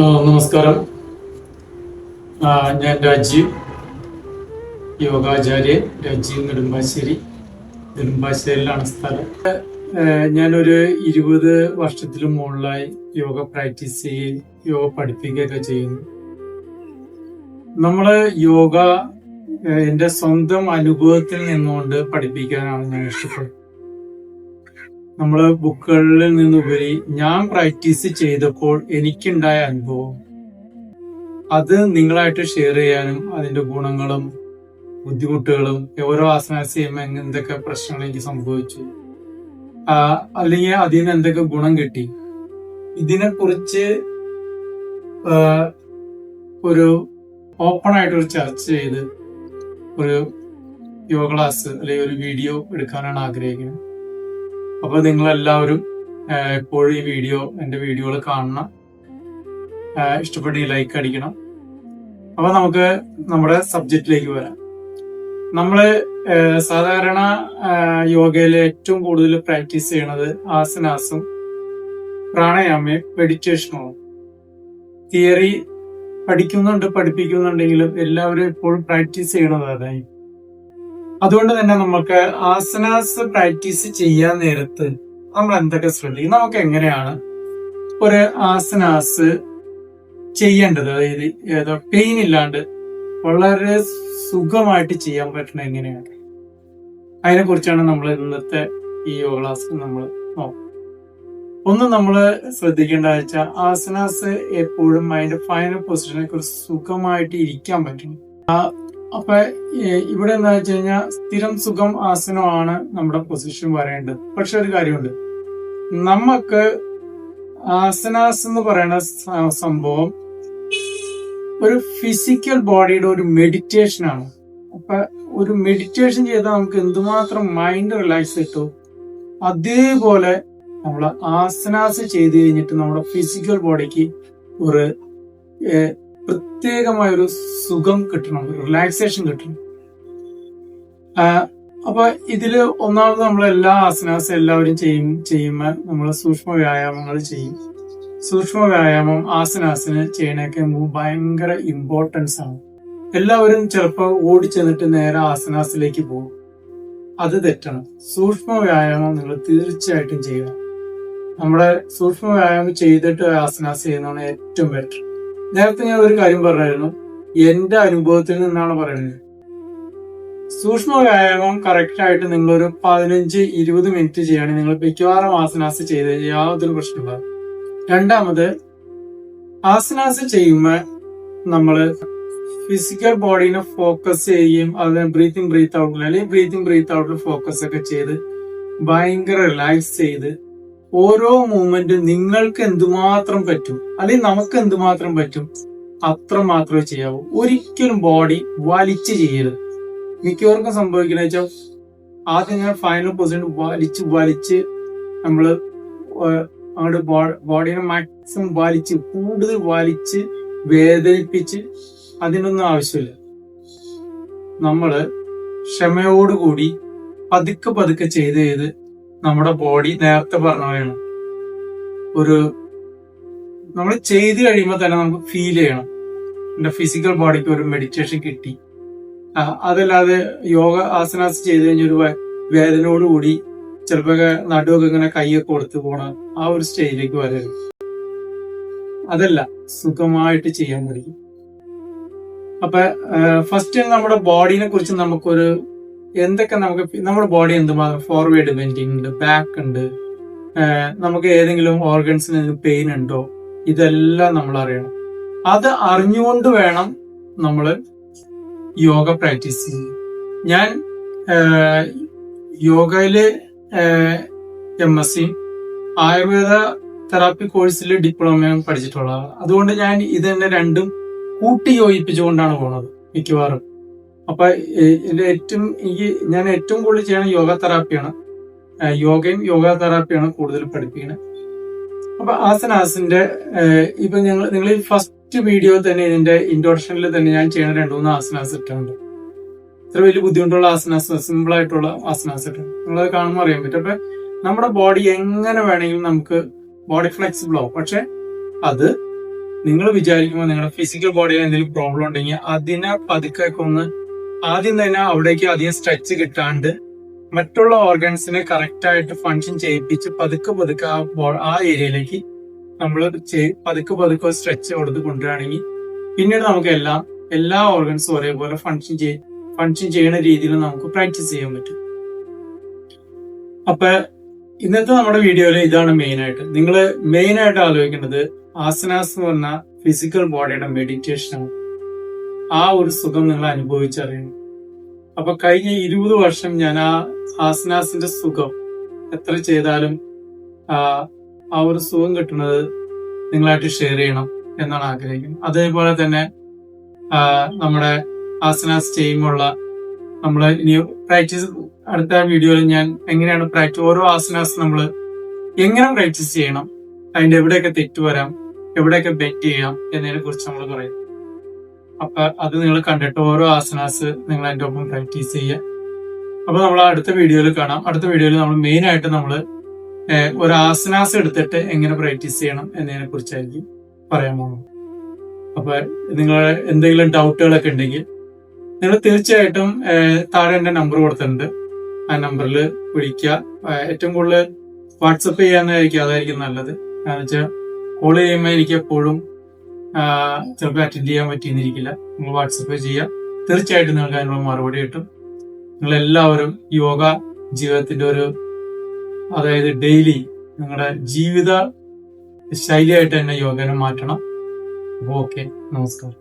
നമസ്കാരം. ഞാൻ രാജീവ്, യോഗാചാര്യൻ, രാജീവ് നെടുമ്പാശ്ശേരിയിലാണ് സ്ഥലം. ഞാനൊരു 20 വർഷത്തിലും മുകളിലായി യോഗ പ്രാക്ടീസ് ചെയ്യുകയും യോഗ പഠിപ്പിക്കുകയൊക്കെ ചെയ്യുന്നു. നമ്മള് യോഗ എൻ്റെ സ്വന്തം അനുഭവത്തിൽ നിന്നുകൊണ്ട് പഠിപ്പിക്കാനാണ് ഞാൻ ഇഷ്ടപ്പെടുന്നത്. നമ്മള് ബുക്കുകളിൽ നിന്നുപരി ഞാൻ പ്രാക്ടീസ് ചെയ്തപ്പോൾ എനിക്കുണ്ടായ അനുഭവം അത് നിങ്ങളായിട്ട് ഷെയർ ചെയ്യാനും അതിന്റെ ഗുണങ്ങളും ബുദ്ധിമുട്ടുകളും ഓരോ ആസനാസ് ചെയ്യുമ്പോൾ എന്തൊക്കെ പ്രശ്നങ്ങൾ എനിക്ക് സംഭവിച്ചു, അല്ലെങ്കിൽ അതിൽ നിന്ന് എന്തൊക്കെ ഗുണം കിട്ടി, ഇതിനെ കുറിച്ച് ഒരു ഓപ്പൺ ആയിട്ടൊരു ചർച്ച ചെയ്ത് ഒരു യോഗ ക്ലാസ് അല്ലെങ്കിൽ ഒരു വീഡിയോ എടുക്കാനാണ് ആഗ്രഹിക്കുന്നത്. അപ്പൊ നിങ്ങളെല്ലാവരും എപ്പോഴും എന്റെ വീഡിയോകൾ കാണണം, ഇഷ്ടപ്പെട്ട് ലൈക്ക് അടിക്കണം. അപ്പൊ നമുക്ക് നമ്മുടെ സബ്ജക്റ്റിലേക്ക് വരാം. നമ്മള് സാധാരണ യോഗയിൽ ഏറ്റവും കൂടുതൽ പ്രാക്ടീസ് ചെയ്യണത് ആസനാസും പ്രാണായാമയും മെഡിറ്റേഷനുമാണ്. തിയറി പഠിപ്പിക്കുന്നുണ്ടെങ്കിലും എല്ലാവരും എപ്പോഴും പ്രാക്ടീസ് ചെയ്യണത് അതായി. അതുകൊണ്ട് തന്നെ നമുക്ക് ആസനാസ് പ്രാക്ടീസ് ചെയ്യാൻ നേരത്ത് നമ്മൾ എന്തൊക്കെ ശ്രദ്ധിക്കും, നമുക്ക് എങ്ങനെയാണ് ഒരു ആസനാസ് ചെയ്യേണ്ടത്, അതായത് ഏതോ പെയിൻ ഇല്ലാണ്ട് വളരെ സുഖമായിട്ട് ചെയ്യാൻ പറ്റണ എങ്ങനെയാണ്, അതിനെ കുറിച്ചാണ് നമ്മൾ ഇന്നത്തെ ഈ യോഗ ക്ലാസ് നമ്മൾ നോക്കാം. ഒന്ന് നമ്മൾ ശ്രദ്ധിക്കേണ്ട വെച്ചാൽ ആസനാസ് എപ്പോഴും അതിന്റെ ഫൈനൽ പൊസിഷനെ കുറിച്ച് സുഖമായിട്ട് ഇരിക്കാൻ പറ്റണം. അപ്പൊ ഇവിടെ എന്താ വെച്ച് കഴിഞ്ഞാൽ സ്ഥിരം സുഖം ആസനമാണ് നമ്മുടെ പൊസിഷൻ വരേണ്ടത്. പക്ഷെ ഒരു കാര്യമുണ്ട്, നമുക്ക് ആസനാസ് എന്ന് പറയുന്ന സംഭവം ഒരു ഫിസിക്കൽ ബോഡിയുടെ ഒരു മെഡിറ്റേഷൻ ആണ്. അപ്പൊ ഒരു മെഡിറ്റേഷൻ ചെയ്താൽ നമുക്ക് എന്തുമാത്രം മൈൻഡ് റിലാക്സ് കിട്ടും, അതേപോലെ നമ്മൾ ആസനാസ് ചെയ്ത് കഴിഞ്ഞിട്ട് നമ്മുടെ ഫിസിക്കൽ ബോഡിക്ക് ഒരു പ്രത്യേകമായ ഒരു സുഖം കിട്ടണം, റിലാക്സേഷൻ കിട്ടണം. അപ്പൊ ഇതില് ഒന്നാമത് നമ്മൾ എല്ലാ ആസനാസും എല്ലാവരും ചെയ്യുമ്പോൾ നമ്മൾ സൂക്ഷ്മ വ്യായാമങ്ങൾ ചെയ്യും. സൂക്ഷ്മ വ്യായാമം ആസനാസിന് ചെയ്യണൊക്കെ ഭയങ്കര ഇമ്പോർട്ടൻസ് ആണ്. എല്ലാവരും ചിലപ്പോൾ ഓടിച്ചെന്നിട്ട് നേരെ ആസനാസിലേക്ക് പോകും, അത് തെറ്റണം. സൂക്ഷ്മ വ്യായാമം നിങ്ങൾ തീർച്ചയായിട്ടും ചെയ്യുക. നമ്മുടെ സൂക്ഷ്മ വ്യായാമം ചെയ്തിട്ട് ആസനാസ് ചെയ്യുന്നതാണ് ഏറ്റവും ബെറ്റർ. നേരത്തെ ഞാൻ ഒരു കാര്യം പറഞ്ഞായിരുന്നു, എന്റെ അനുഭവത്തിൽ നിന്നാണ് പറയുന്നത്. സൂക്ഷ്മ വ്യായാമം കറക്റ്റ് ആയിട്ട് നിങ്ങളൊരു 15-20 മിനിറ്റ് ചെയ്യുകയാണെങ്കിൽ നിങ്ങൾ മിക്കവാറും ആസനാസ് ചെയ്ത് യാതൊരു പ്രശ്നമില്ല. രണ്ടാമത്, ആസനാസ് ചെയ്യുമ്പോൾ നമ്മള് ഫിസിക്കൽ ബോഡീനെ ഫോക്കസ് ചെയ്യുകയും അതിനെ ബ്രീത്ത് ഔട്ടിൽ അല്ലെങ്കിൽ ബ്രീത്ത് ഔട്ടിൽ ഫോക്കസ് ഒക്കെ ചെയ്ത് ഭയങ്കര റിലാക്സ് ചെയ്ത് ഓരോ മൂവ്മെന്റ് നിങ്ങൾക്ക് എന്തുമാത്രം പറ്റും അല്ലെങ്കിൽ നമുക്ക് എന്തുമാത്രം പറ്റും അത്ര മാത്രമേ ചെയ്യാവൂ. ഒരിക്കലും ബോഡി വലിച്ച് ചെയ്യരുത്. മിക്കവർക്കും സംഭവിക്കുന്ന വെച്ചാൽ ആദ്യം ഞാൻ ഫൈനൽ പൊസിഷൻ വലിച്ച് നമ്മള് അങ്ങോട്ട് ബോഡീനെ മാക്സിമം കൂടുതൽ വലിച്ച് വേദനിപ്പിച്ച് അതിനൊന്നും ആവശ്യമില്ല. നമ്മള് ക്ഷമയോടുകൂടി പതുക്കെ ചെയ്ത് നമ്മുടെ ബോഡി നേരത്തെ പറഞ്ഞതാണ് നമ്മൾ ചെയ്ത് കഴിയുമ്പോൾ തന്നെ നമുക്ക് ഫീൽ ചെയ്യണം എന്റെ ഫിസിക്കൽ ബോഡിക്ക് ഒരു മെഡിറ്റേഷൻ കിട്ടി. അതല്ലാതെ യോഗ ആസനാസ് ചെയ്ത് കഴിഞ്ഞൊരു വേദനയോടുകൂടി ചിലപ്പോ നടുവൊക്കെ ഇങ്ങനെ കൈയൊക്കെ കൊടുത്ത് പോണ ആ ഒരു സ്റ്റേജിലേക്ക് വരരുത്. അതല്ല, സുഖമായിട്ട് ചെയ്യാൻ പഠിക്കും. അപ്പൊ ഫസ്റ്റ് നമ്മുടെ ബോഡീനെ കുറിച്ച് നമുക്കൊരു എന്തൊക്കെ നമ്മുടെ ബോഡി എന്തുമാത്രം ഫോർവേഡ് ബെൻഡിങ് ഉണ്ട്, ബാക്ക് ഉണ്ട്, നമുക്ക് ഏതെങ്കിലും ഓർഗൻസിന് പെയിൻ ഉണ്ടോ, ഇതെല്ലാം നമ്മൾ അറിയണം. അത് അറിഞ്ഞുകൊണ്ട് വേണം നമ്മൾ യോഗ പ്രാക്ടീസ് ചെയ്യാൻ. ഞാൻ യോഗയില് MSc ആയുർവേദ തെറാപ്പി കോഴ്സിൽ ഡിപ്ലോമയും പഠിച്ചിട്ടുള്ളതാണ്. അതുകൊണ്ട് ഞാൻ ഇതെന്നെ രണ്ടും കൂട്ടി യോജിപ്പിച്ചുകൊണ്ടാണ് പോണത് മിക്കവാറും. അപ്പൊ ഞാൻ ഏറ്റവും കൂടുതൽ ചെയ്യണ യോഗ തെറാപ്പിയാണ്. യോഗ തെറാപ്പിയാണ് കൂടുതൽ പഠിപ്പിക്കുന്നത്. അപ്പൊ ആസനാസിന്റെ ഇപ്പൊ നിങ്ങൾ ഈ ഫസ്റ്റ് വീഡിയോ തന്നെ ഇതിന്റെ ഇൻട്രോഡക്ഷനിൽ തന്നെ ഞാൻ ചെയ്യണ 2-3 ആസനാസ് ഇട്ടുണ്ട്. ഇത്ര വലിയ ബുദ്ധിമുട്ടുള്ള ആസനാസ്, സിമ്പിൾ ആയിട്ടുള്ള ആസനാസ് ഇട്ടുണ്ട്. നിങ്ങളത് കാണുമ്പോൾ അറിയാൻ പറ്റും. അപ്പൊ നമ്മുടെ ബോഡി എങ്ങനെ വേണമെങ്കിലും നമുക്ക് ബോഡി ഫ്ലെക്സിബിൾ ആവും. പക്ഷെ അത് നിങ്ങൾ വിചാരിക്കുമ്പോൾ നിങ്ങളുടെ ഫിസിക്കൽ ബോഡിയിൽ എന്തെങ്കിലും പ്രോബ്ലം ഉണ്ടെങ്കിൽ അതിനെ പതുക്കെ ഒന്ന് ആദ്യം തന്നെ അവിടേക്ക് അധികം സ്ട്രെച്ച് കിട്ടാണ്ട് മറ്റുള്ള ഓർഗൻസിനെ കറക്റ്റ് ആയിട്ട് ഫങ്ഷൻ ചെയ്യിപ്പിച്ച് പതുക്കെ പതുക്കെ ആ ഏരിയയിലേക്ക് നമ്മൾ പതുക്കെ പതുക്കെ സ്ട്രെച്ച് കൊടുത്ത് കൊണ്ടുവരികയാണെങ്കിൽ പിന്നീട് നമുക്ക് എല്ലാ ഓർഗൻസും ഒരേപോലെ ഫങ്ഷൻ ചെയ്യുന്ന രീതിയിൽ നമുക്ക് പ്രാക്ടീസ് ചെയ്യാൻ പറ്റും. അപ്പൊ ഇന്നത്തെ നമ്മുടെ വീഡിയോയിൽ ഇതാണ് മെയിൻ ആയിട്ട് നിങ്ങൾ മെയിൻ ആയിട്ട് ആലോചിക്കേണ്ടത് ആസനാസ് എന്ന് പറഞ്ഞ ഫിസിക്കൽ ബോഡിയുടെ മെഡിറ്റേഷൻ ആണ്. ആ ഒരു സുഖം നിങ്ങൾ അനുഭവിച്ചറിയണം. അപ്പൊ കഴിഞ്ഞ 20 വർഷം ഞാൻ ആ ആസനാസിന്റെ സുഖം എത്ര ചെയ്താലും ആ ഒരു സുഖം കിട്ടുന്നത് നിങ്ങളായിട്ട് ഷെയർ ചെയ്യണം എന്നാണ് ആഗ്രഹിക്കുന്നത്. അതേപോലെ തന്നെ നമ്മുടെ ആസനാസ് ചെയ്യുമ്പോഴുള്ള നമ്മള് ഇനി പ്രാക്ടീസ് അടുത്ത വീഡിയോയിൽ ഞാൻ എങ്ങനെയാണ് ഓരോ ആസനാസ് നമ്മൾ എങ്ങനെ പ്രാക്ടീസ് ചെയ്യണം, അതിന്റെ എവിടെയൊക്കെ തെറ്റ് വരാം, എവിടെയൊക്കെ ബെറ്റ് ചെയ്യാം എന്നതിനെ കുറിച്ച് നമ്മൾ പറയും. അപ്പൊ അത് നിങ്ങൾ കണ്ടിട്ട് ഓരോ ആസനാസ് നിങ്ങൾ അതിന്റെ ഒപ്പം പ്രാക്ടീസ് ചെയ്യുക. അപ്പൊ നമ്മൾ അടുത്ത വീഡിയോയിൽ കാണാം. അടുത്ത വീഡിയോയിൽ നമ്മൾ മെയിൻ ആയിട്ട് നമ്മൾ ഒരു ആസനാസ് എടുത്തിട്ട് എങ്ങനെ പ്രാക്ടീസ് ചെയ്യണം എന്നതിനെ കുറിച്ചായിരിക്കും പറയാൻ പോകുന്നത്. അപ്പൊ നിങ്ങൾ എന്തെങ്കിലും ഡൗട്ടുകളൊക്കെ ഉണ്ടെങ്കിൽ നിങ്ങൾ തീർച്ചയായിട്ടും താഴെ എന്റെ നമ്പർ കൊടുത്തിട്ടുണ്ട്. ആ നമ്പറിൽ വിളിക്കുക. ഏറ്റവും കൂടുതൽ വാട്സപ്പ് ചെയ്യാന്നായിരിക്കും, അതായിരിക്കും നല്ലത്. കാരണം വെച്ചാൽ കോൾ ചെയ്യുമ്പോൾ എനിക്ക് എപ്പോഴും ചിലപ്പോൾ അറ്റൻഡ് ചെയ്യാൻ പറ്റിയെന്നിരിക്കില്ല. നിങ്ങൾ വാട്സപ്പ് ചെയ്യുക, തീർച്ചയായിട്ടും നിങ്ങൾക്ക് അതിനുള്ള മറുപടി കിട്ടും. നിങ്ങളെല്ലാവരും യോഗ ജീവിതത്തിന്റെ അതായത് ഡെയിലി നിങ്ങളുടെ ജീവിത ശൈലിയായിട്ട് തന്നെ യോഗനെ മാറ്റണം. ഓക്കെ, നമസ്കാരം.